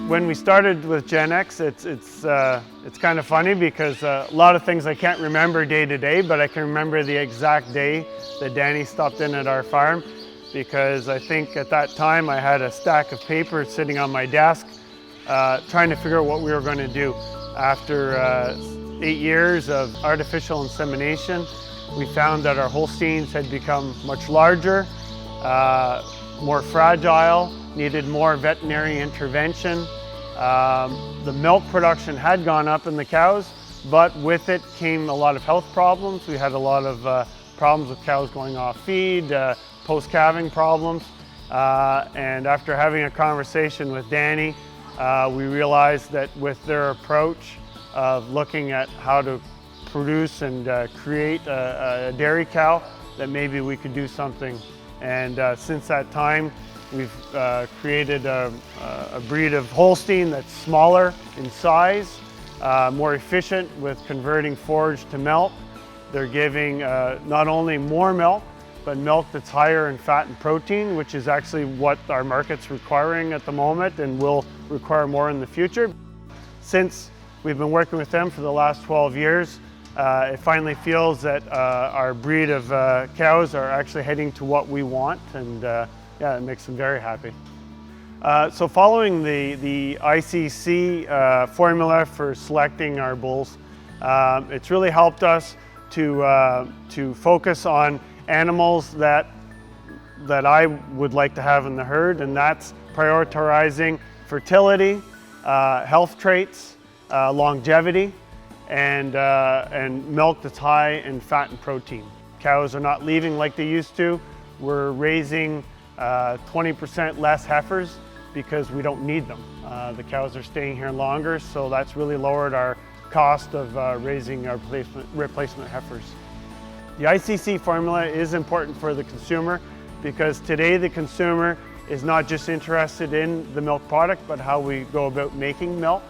When we started with Gen X, it's kind of funny because a lot of things I can't remember day to day, but I can remember the exact day that Danny stopped in at our farm, because I think at that time I had a stack of paper sitting on my desk trying to figure out what we were going to do. After 8 years of artificial insemination, we found that our Holsteins had become much larger, more fragile, needed more veterinary intervention. The milk production had gone up in the cows, but with it came a lot of health problems. We had a lot of problems with cows going off feed, post-calving problems. And after having a conversation with Danny, we realized that with their approach of looking at how to produce and create a dairy cow, that maybe we could do something. And since that time, we've created a breed of Holstein that's smaller in size, more efficient with converting forage to milk. They're giving not only more milk, but milk that's higher in fat and protein, which is actually what our market's requiring at the moment and will require more in the future. Since we've been working with them for the last 12 years, it finally feels that our breed of cows are actually heading to what we want, and yeah, it makes them very happy. So following the ICC formula for selecting our bulls, it's really helped us to focus on animals that I would like to have in the herd, and that's prioritizing fertility, health traits, longevity, and milk that's high in fat and protein. Cows are not leaving like they used to. We're raising 20% less heifers because we don't need them. The cows are staying here longer, so that's really lowered our cost of raising our replacement heifers. The ICC formula is important for the consumer because today the consumer is not just interested in the milk product, but how we go about making milk.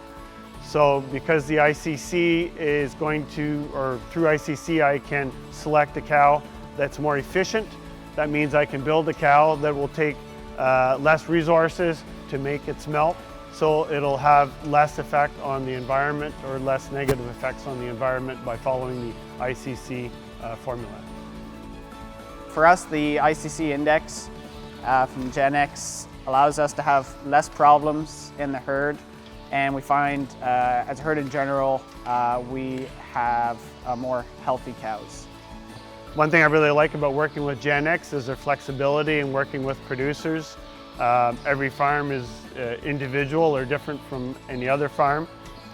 So because the ICC is going to, or through ICC, I can select a cow that's more efficient. That means I can build a cow that will take less resources to make its milk, so it'll have less effect on the environment or less negative effects on the environment by following the ICC formula. For us, the ICC index from Gen X allows us to have less problems in the herd, and we find as a herd in general, we have more healthy cows. One thing I really like about working with Gen X is their flexibility in working with producers. Every farm is individual or different from any other farm.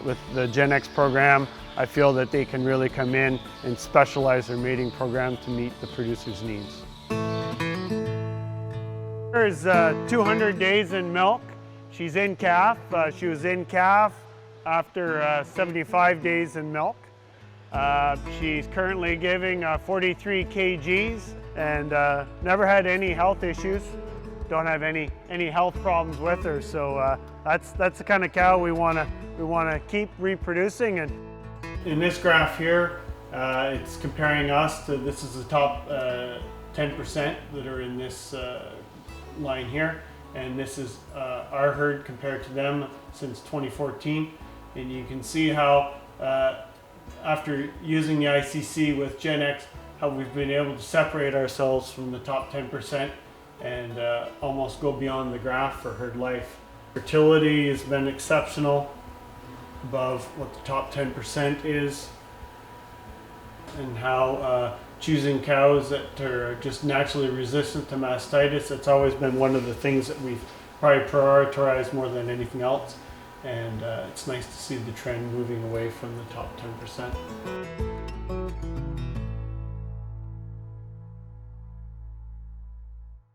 With the Gen X program, I feel that they can really come in and specialize their mating program to meet the producer's needs. There's 200 days in milk. She's in calf. She was in calf after 75 days in milk. She's currently giving 43 kgs and never had any health issues. Don't have any health problems with her. So that's the kind of cow we want to keep reproducing. And in this graph here, it's comparing us to, this is the top 10% that are in this line here, and this is our herd compared to them since 2014. And you can see how after using the ICC with Gen X, how we've been able to separate ourselves from the top 10% and almost go beyond the graph for herd life. Fertility has been exceptional, above what the top 10% is, and how choosing cows that are just naturally resistant to mastitis, it's always been one of the things that we've probably prioritized more than anything else. And it's nice to see the trend moving away from the top 10%.